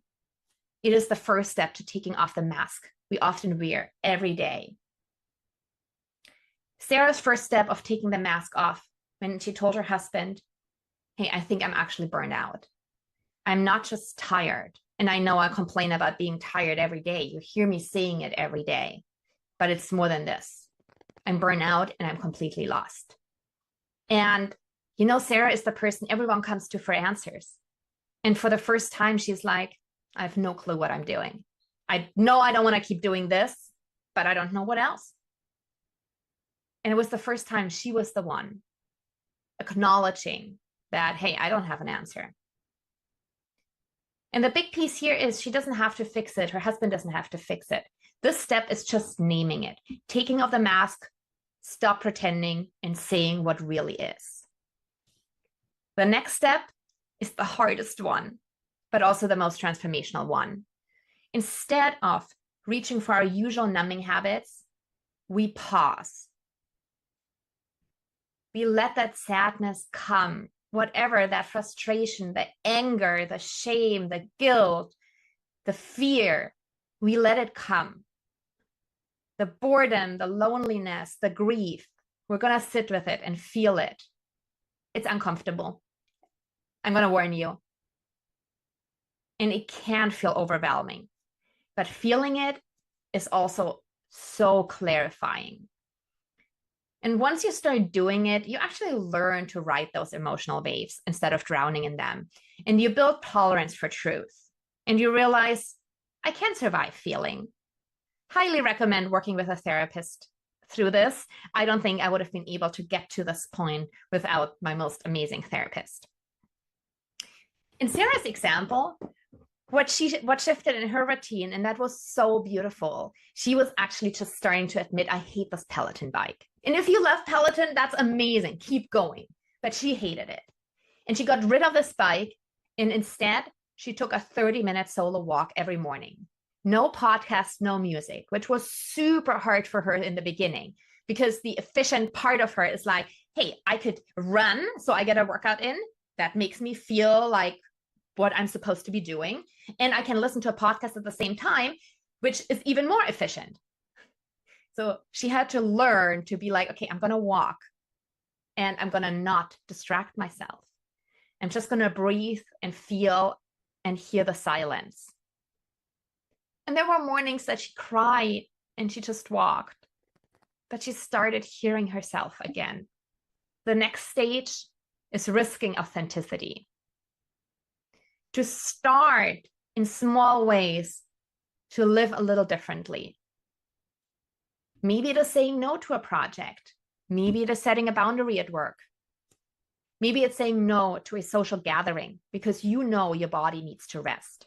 It is the first step to taking off the mask we often wear every day. Sarah's first step of taking the mask off when she told her husband, hey, I think I'm actually burned out. I'm not just tired. And I know I complain about being tired every day. You hear me saying it every day, but it's more than this. I'm burned out and I'm completely lost. And you know, Sarah is the person everyone comes to for answers. And for the first time, she's like, I have no clue what I'm doing. I know I don't want to keep doing this, but I don't know what else. And it was the first time she was the one acknowledging that, hey, I don't have an answer. And the big piece here is she doesn't have to fix it. Her husband doesn't have to fix it. This step is just naming it, taking off the mask, stop pretending, and saying what really is. The next step is the hardest one, but also the most transformational one. Instead of reaching for our usual numbing habits, we pause. We let that sadness come, whatever, that frustration, the anger, the shame, the guilt, the fear, we let it come. The boredom, the loneliness, the grief, we're going to sit with it and feel it. It's uncomfortable. I'm going to warn you. And it can feel overwhelming. But feeling it is also so clarifying. And once you start doing it, you actually learn to ride those emotional waves instead of drowning in them. And you build tolerance for truth. And you realize, I can survive feeling. Highly recommend working with a therapist through this. I don't think I would have been able to get to this point without my most amazing therapist. In Sarah's example, what shifted in her routine, and that was so beautiful. She was actually just starting to admit, I hate this Peloton bike. And if you love Peloton, that's amazing. Keep going. But she hated it. And she got rid of this bike. And instead, she took a 30-minute solo walk every morning. No podcast, no music, which was super hard for her in the beginning because the efficient part of her is like, hey, I could run, so I get a workout in. That makes me feel like what I'm supposed to be doing. And I can listen to a podcast at the same time, which is even more efficient. So she had to learn to be like, okay, I'm going to walk and I'm going to not distract myself. I'm just going to breathe and feel and hear the silence. And there were mornings that she cried and she just walked, but she started hearing herself again. The next stage is risking authenticity. To start in small ways to live a little differently. Maybe it is saying no to a project. Maybe it is setting a boundary at work. Maybe it's saying no to a social gathering because you know your body needs to rest.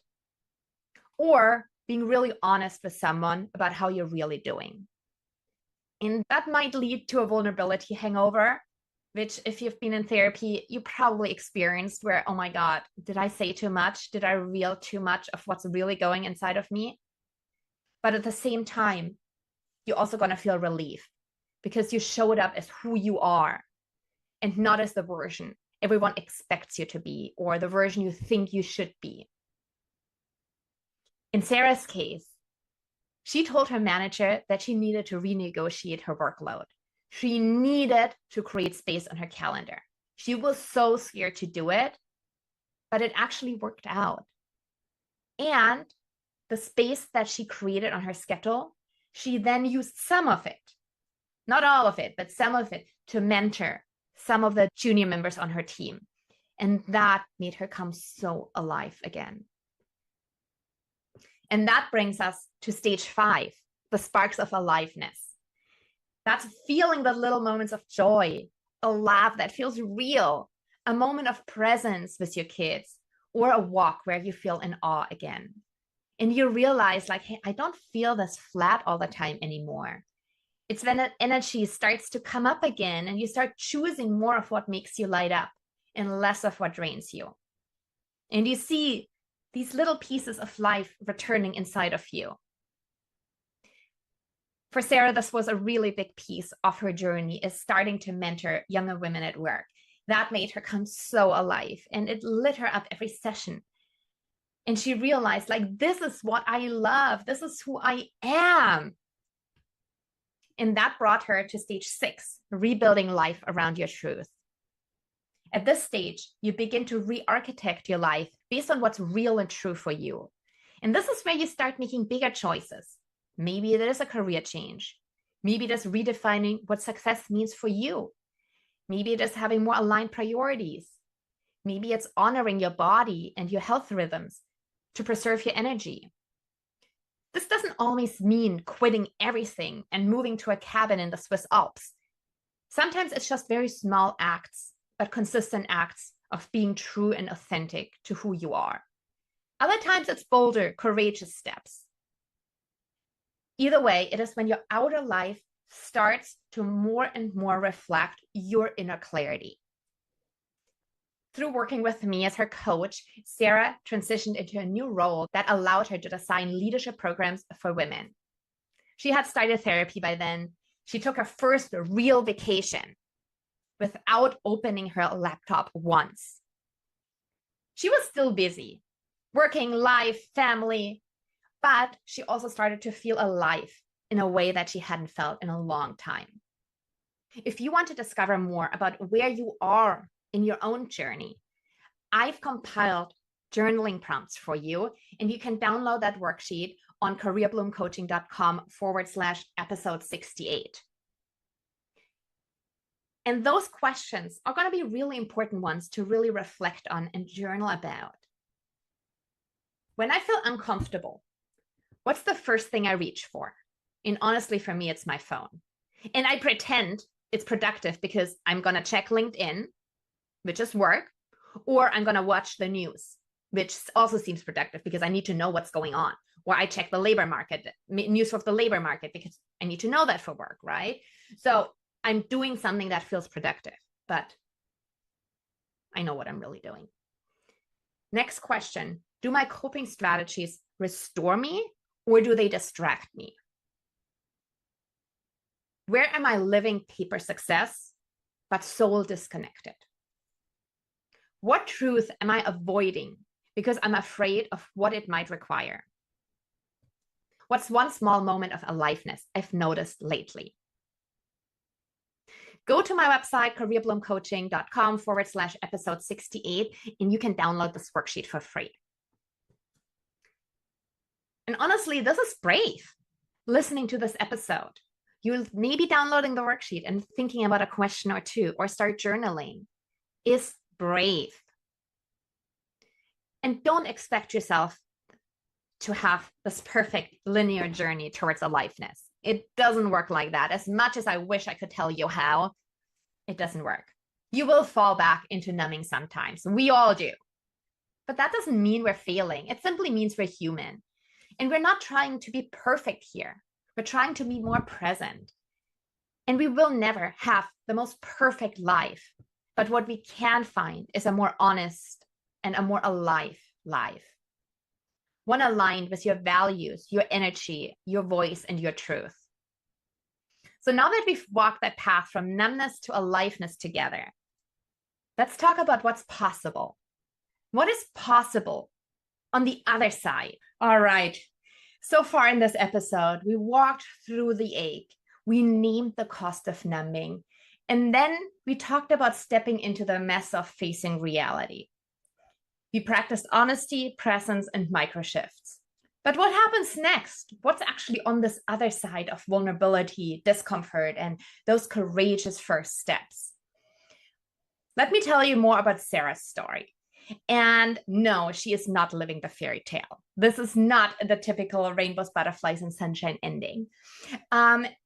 Or being really honest with someone about how you're really doing. And that might lead to a vulnerability hangover, which if you've been in therapy, you probably experienced where, oh my God, did I say too much? Did I reveal too much of what's really going inside of me? But at the same time, you're also going to feel relief because you showed up as who you are and not as the version everyone expects you to be or the version you think you should be. In Sarah's case, she told her manager that she needed to renegotiate her workload. She needed to create space on her calendar. She was so scared to do it, but it actually worked out. And the space that she created on her schedule, she then used some of it, not all of it, but some of it to mentor some of the junior members on her team. And that made her come so alive again. And that brings us to stage 5, the sparks of aliveness. That's feeling the little moments of joy, a laugh that feels real, a moment of presence with your kids, or a walk where you feel in awe again. And you realize like, hey, I don't feel this flat all the time anymore. It's when that energy starts to come up again and you start choosing more of what makes you light up and less of what drains you. And you see these little pieces of life returning inside of you. For Sarah, this was a really big piece of her journey, is starting to mentor younger women at work. That made her come so alive and it lit her up every session. And she realized, like, this is what I love. This is who I am. And that brought her to stage 6, rebuilding life around your truth. At this stage, you begin to re-architect your life based on what's real and true for you. And this is where you start making bigger choices. Maybe it is a career change. Maybe it is redefining what success means for you. Maybe it is having more aligned priorities. Maybe it's honoring your body and your health rhythms to preserve your energy. This doesn't always mean quitting everything and moving to a cabin in the Swiss Alps. Sometimes it's just very small acts, but consistent acts of being true and authentic to who you are. Other times it's bolder, courageous steps. Either way, it is when your outer life starts to more and more reflect your inner clarity. Through working with me as her coach, Sarah transitioned into a new role that allowed her to design leadership programs for women. She had started therapy by then. She took her first real vacation without opening her laptop once. She was still busy, working, life, family, but she also started to feel alive in a way that she hadn't felt in a long time. If you want to discover more about where you are in your own journey, I've compiled journaling prompts for you, and you can download that worksheet on 𝗲𝗶𝗀coaching.com/episode 68. And those questions are going to be really important ones to really reflect on and journal about. When I feel uncomfortable, what's the first thing I reach for? And honestly, for me, it's my phone. And I pretend it's productive because I'm going to check LinkedIn, which is work, or I'm going to watch the news, which also seems productive because I need to know what's going on. Or I check the labor market, news of the labor market, because I need to know that for work, right? So I'm doing something that feels productive, but I know what I'm really doing. Next question, do my coping strategies restore me or do they distract me? Where am I living paper success, but soul disconnected? What truth am I avoiding because I'm afraid of what it might require? What's one small moment of aliveness I've noticed lately? Go to my website, 𝗲𝗶𝗀coaching.com/episode 68, and you can download this worksheet for free. And honestly, this is brave, listening to this episode. You'll maybe downloading the worksheet and thinking about a question or two, or start journaling, is brave. And don't expect yourself to have this perfect linear journey towards aliveness. It doesn't work like that. As much as I wish I could tell you how, it doesn't work. You will fall back into numbing sometimes. We all do. But that doesn't mean we're failing. It simply means we're human. And we're not trying to be perfect here. We're trying to be more present. And we will never have the most perfect life. But what we can find is a more honest and a more alive life. One aligned with your values, your energy, your voice, and your truth. So now that we've walked that path from numbness to aliveness together, let's talk about what's possible. What is possible on the other side? All right. So far in this episode, we walked through the ache. We named the cost of numbing. And then we talked about stepping into the mess of facing reality. We practiced honesty, presence, and micro shifts. But what happens next? What's actually on this other side of vulnerability, discomfort, and those courageous first steps? Let me tell you more about Sarah's story. And no, she is not living the fairy tale. This is not the typical rainbows, butterflies, and sunshine ending.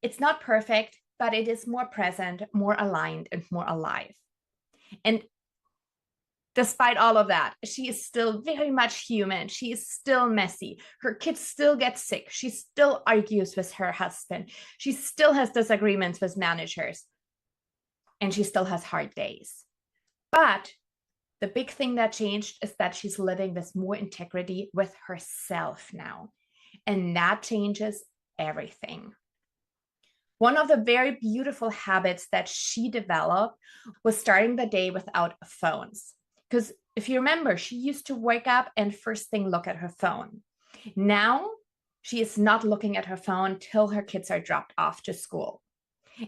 It's not perfect, but it is more present, more aligned, and more alive. And despite all of that, she is still very much human. She is still messy. Her kids still get sick. She still argues with her husband. She still has disagreements with managers. And she still has hard days. But the big thing that changed is that she's living with more integrity with herself now. And that changes everything. One of the very beautiful habits that she developed was starting the day without phones. Because if you remember, she used to wake up and first thing look at her phone. Now she is not looking at her phone till her kids are dropped off to school.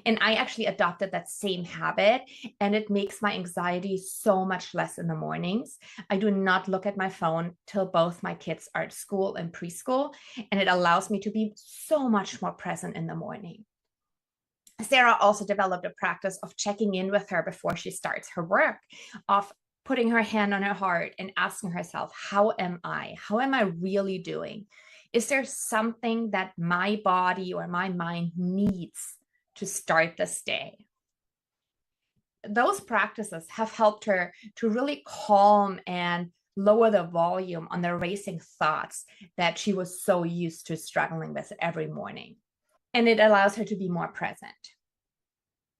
And I actually adopted that same habit, and it makes my anxiety so much less in the mornings. I do not look at my phone till both my kids are at school and preschool, and it allows me to be so much more present in the morning. Sarah also developed a practice of checking in with her before she starts her work, of putting her hand on her heart and asking herself, how am I? How am I really doing? Is there something that my body or my mind needs to start this day? Those practices have helped her to really calm and lower the volume on the racing thoughts that she was so used to struggling with every morning. And it allows her to be more present.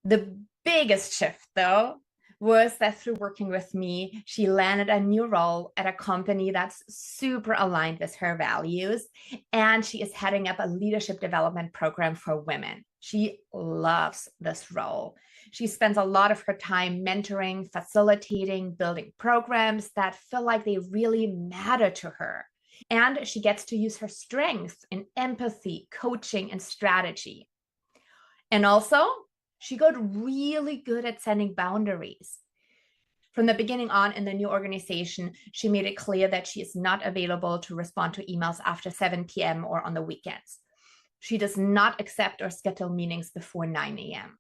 The biggest shift, though, was that through working with me, she landed a new role at a company that's super aligned with her values. And she is heading up a leadership development program for women. She loves this role. She spends a lot of her time mentoring, facilitating, building programs that feel like they really matter to her. And she gets to use her strengths in empathy, coaching, and strategy. And also, she got really good at setting boundaries. From the beginning on in the new organization, she made it clear that she is not available to respond to emails after 7 p.m. or on the weekends. She does not accept or schedule meetings before 9 a.m.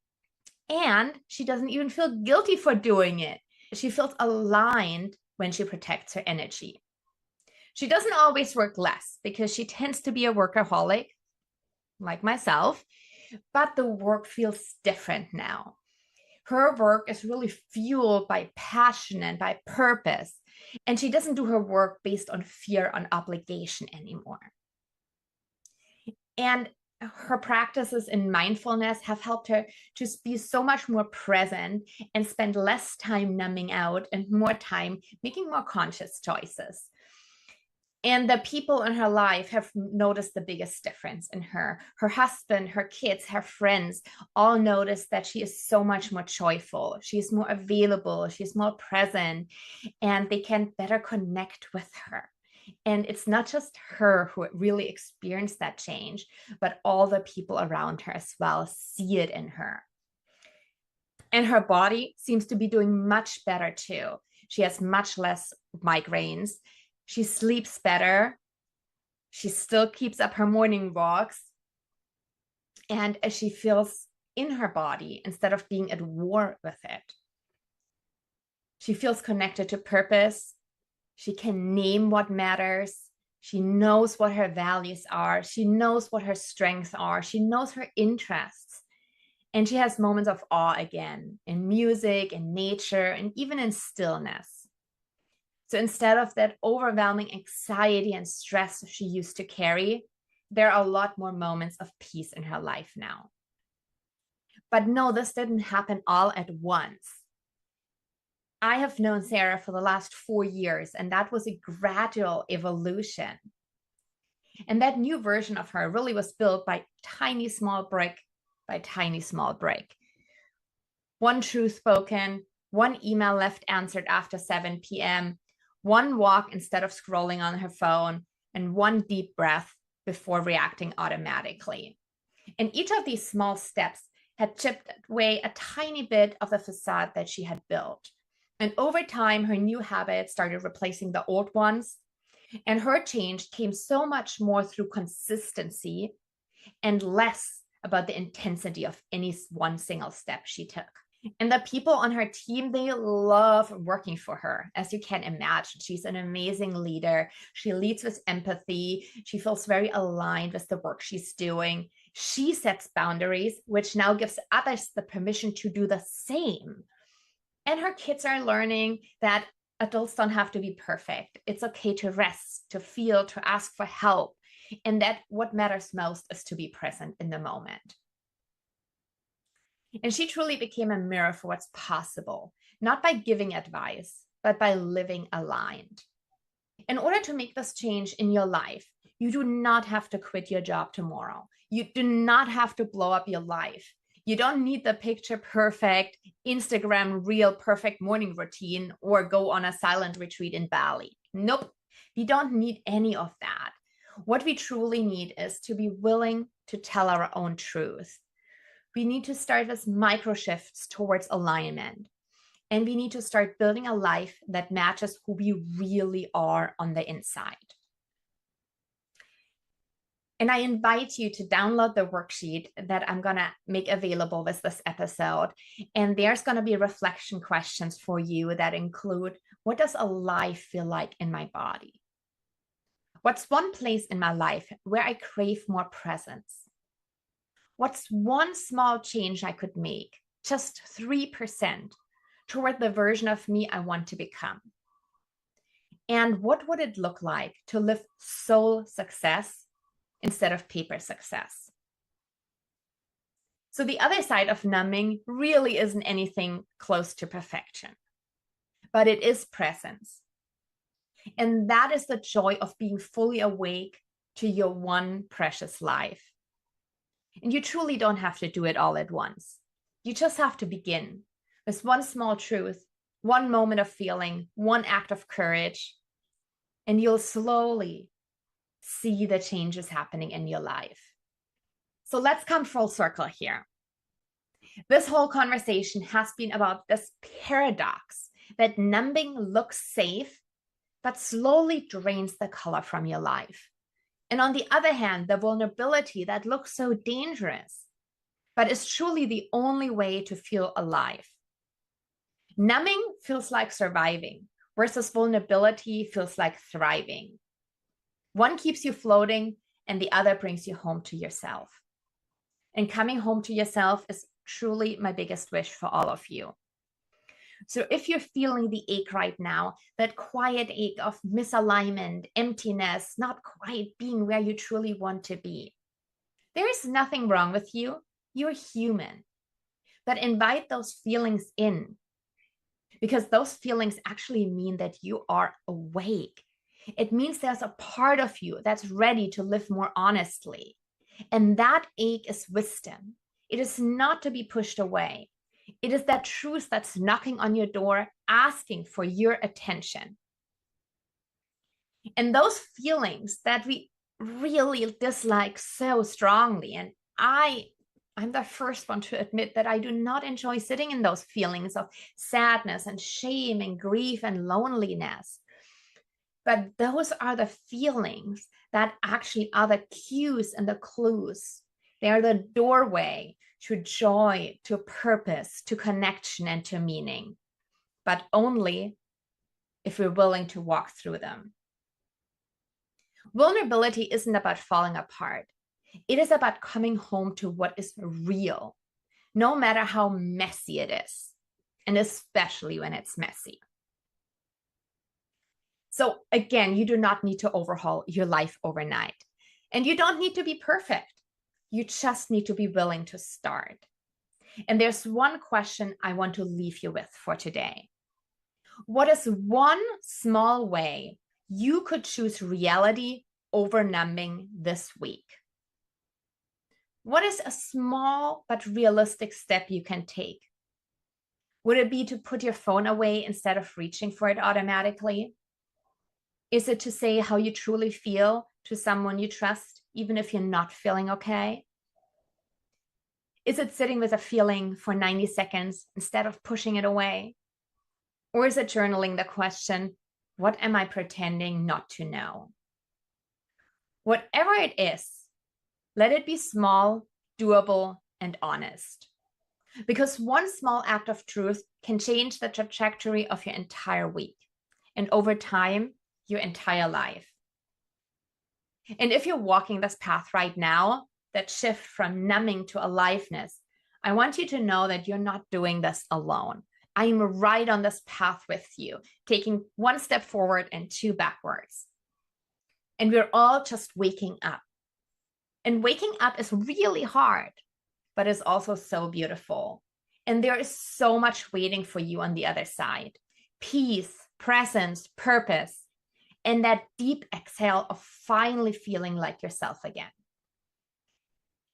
And she doesn't even feel guilty for doing it. She feels aligned when she protects her energy. She doesn't always work less because she tends to be a workaholic, like myself, but the work feels different now. Her work is really fueled by passion and by purpose, and she doesn't do her work based on fear and obligation anymore. And her practices in mindfulness have helped her to be so much more present and spend less time numbing out and more time making more conscious choices. And the people in her life have noticed the biggest difference in her. Her husband, her kids, her friends all notice that she is so much more joyful. She's more available. She's more present, and they can better connect with her. And it's not just her who really experienced that change, but all the people around her as well see it in her. And her body seems to be doing much better too. She has much less migraines. She sleeps better. She still keeps up her morning walks. And as she feels in her body instead of being at war with it. She feels connected to purpose. She can name what matters. She knows what her values are. She knows what her strengths are. She knows her interests. And she has moments of awe again in music, in nature, and even in stillness. So instead of that overwhelming anxiety and stress she used to carry, there are a lot more moments of peace in her life now. But no, this didn't happen all at once. I have known Sarah for the last 4 years, and that was a gradual evolution. And that new version of her really was built by tiny small brick by tiny small break. One truth spoken, one email left answered after 7 p.m., one walk instead of scrolling on her phone, and one deep breath before reacting automatically. And each of these small steps had chipped away a tiny bit of the facade that she had built. And over time, her new habits started replacing the old ones. And her change came so much more through consistency and less about the intensity of any one single step she took. And the people on her team, they love working for her. As you can imagine, she's an amazing leader. She leads with empathy. She feels very aligned with the work she's doing. She sets boundaries, which now gives others the permission to do the same. And her kids are learning that adults don't have to be perfect. It's okay to rest, to feel, to ask for help. And that what matters most is to be present in the moment. And she truly became a mirror for what's possible, not by giving advice, but by living aligned. In order to make this change in your life, you do not have to quit your job tomorrow. You do not have to blow up your life. You don't need the picture perfect, Instagram reel perfect morning routine or go on a silent retreat in Bali. Nope, we don't need any of that. What we truly need is to be willing to tell our own truth. We need to start with micro shifts towards alignment. And we need to start building a life that matches who we really are on the inside. And I invite you to download the worksheet that I'm going to make available with this episode. And there's going to be reflection questions for you that include, what does alive feel like in my body? What's one place in my life where I crave more presence? What's one small change I could make, just 3%, toward the version of me I want to become? And what would it look like to live soul success instead of paper success? So the other side of numbing really isn't anything close to perfection, but it is presence. And that is the joy of being fully awake to your one precious life. And you truly don't have to do it all at once. You just have to begin with one small truth, one moment of feeling, one act of courage, and you'll slowly see the changes happening in your life. So let's come full circle here. This whole conversation has been about this paradox that numbing looks safe, but slowly drains the color from your life. And on the other hand, the vulnerability that looks so dangerous, but is truly the only way to feel alive. Numbing feels like surviving, versus vulnerability feels like thriving. One keeps you floating, and the other brings you home to yourself. And coming home to yourself is truly my biggest wish for all of you. So if you're feeling the ache right now, that quiet ache of misalignment, emptiness, not quite being where you truly want to be, there is nothing wrong with you. You're human. But invite those feelings in, because those feelings actually mean that you are awake. It means there's a part of you that's ready to live more honestly. And that ache is wisdom. It is not to be pushed away. It is that truth that's knocking on your door, asking for your attention. And those feelings that we really dislike so strongly, and I'm the first one to admit that I do not enjoy sitting in those feelings of sadness and shame and grief and loneliness. But those are the feelings that actually are the cues and the clues They are the doorway to joy, to purpose, to connection, and to meaning, but only if we're willing to walk through them. Vulnerability isn't about falling apart. It is about coming home to what is real, no matter how messy it is, and especially when it's messy. So again, you do not need to overhaul your life overnight, and you don't need to be perfect. You just need to be willing to start. And there's one question I want to leave you with for today. What is one small way you could choose reality over numbing this week? What is a small but realistic step you can take? Would it be to put your phone away instead of reaching for it automatically? Is it to say how you truly feel to someone you trust, even if you're not feeling okay? Is it sitting with a feeling for 90 seconds instead of pushing it away? Or is it journaling the question, what am I pretending not to know? Whatever it is, let it be small, doable, and honest. Because one small act of truth can change the trajectory of your entire week, and over time, your entire life. And if you're walking this path right now, that shift from numbing to aliveness, I want you to know that you're not doing this alone. I am right on this path with you, taking one step forward and two backwards. And we're all just waking up. And waking up is really hard, but it's also so beautiful. And there is so much waiting for you on the other side. Peace, presence, purpose, and that deep exhale of finally feeling like yourself again.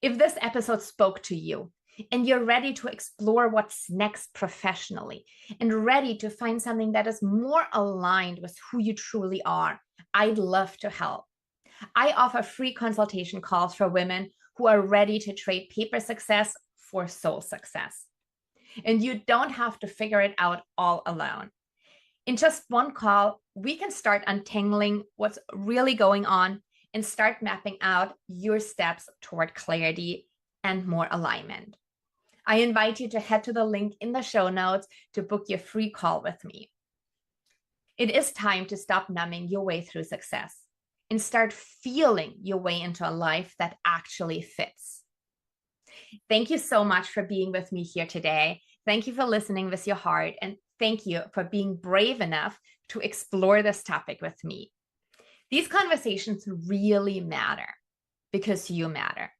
If this episode spoke to you and you're ready to explore what's next professionally and ready to find something that is more aligned with who you truly are, I'd love to help. I offer free consultation calls for women who are ready to trade paper success for soul success. And you don't have to figure it out all alone. In just one call, we can start untangling what's really going on and start mapping out your steps toward clarity and more alignment. I invite you to head to the link in the show notes to book your free call with me. It is time to stop numbing your way through success and start feeling your way into a life that actually fits. Thank you so much for being with me here today. Thank you for listening with your heart, and thank you for being brave enough to explore this topic with me. These conversations really matter because you matter.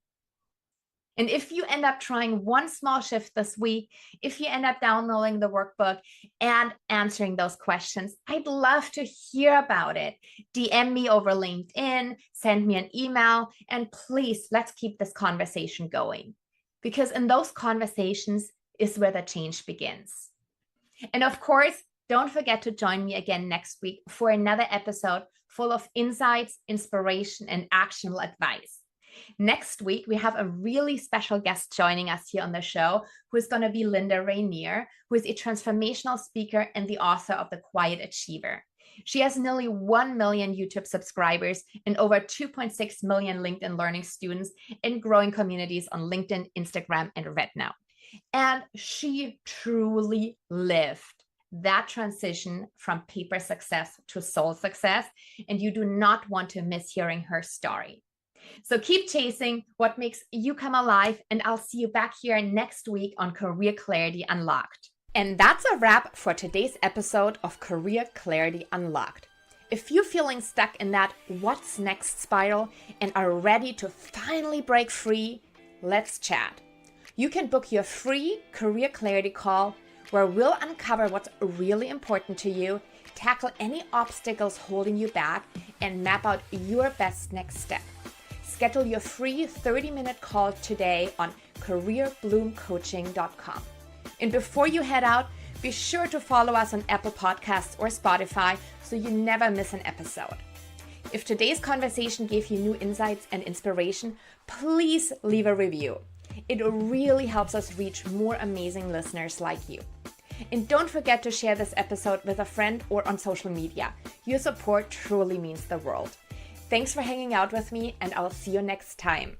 And if you end up trying one small shift this week, if you end up downloading the workbook and answering those questions, I'd love to hear about it. DM me over LinkedIn, send me an email, and please, let's keep this conversation going. Because in those conversations is where the change begins. And of course, don't forget to join me again next week for another episode full of insights, inspiration, and actionable advice. Next week, we have a really special guest joining us here on the show, who is going to be Linda Rainier, who is a transformational speaker and the author of The Quiet Achiever. She has nearly 1 million YouTube subscribers and over 2.6 million LinkedIn Learning students in growing communities on LinkedIn, Instagram, and Relational. And she truly lived that transition from paper success to soul success, and you do not want to miss hearing her story. So keep chasing what makes you come alive, and I'll see you back here next week on Career Clarity Unlocked. And that's a wrap for today's episode of Career Clarity Unlocked. If you're feeling stuck in that what's next spiral and are ready to finally break free, let's chat. You can book your free Career Clarity call where we'll uncover what's really important to you, tackle any obstacles holding you back, and map out your best next step. Schedule your free 30-minute call today on careerbloomcoaching.com. And before you head out, be sure to follow us on Apple Podcasts or Spotify so you never miss an episode. If today's conversation gave you new insights and inspiration, please leave a review. It really helps us reach more amazing listeners like you. And don't forget to share this episode with a friend or on social media. Your support truly means the world. Thanks for hanging out with me, and I'll see you next time.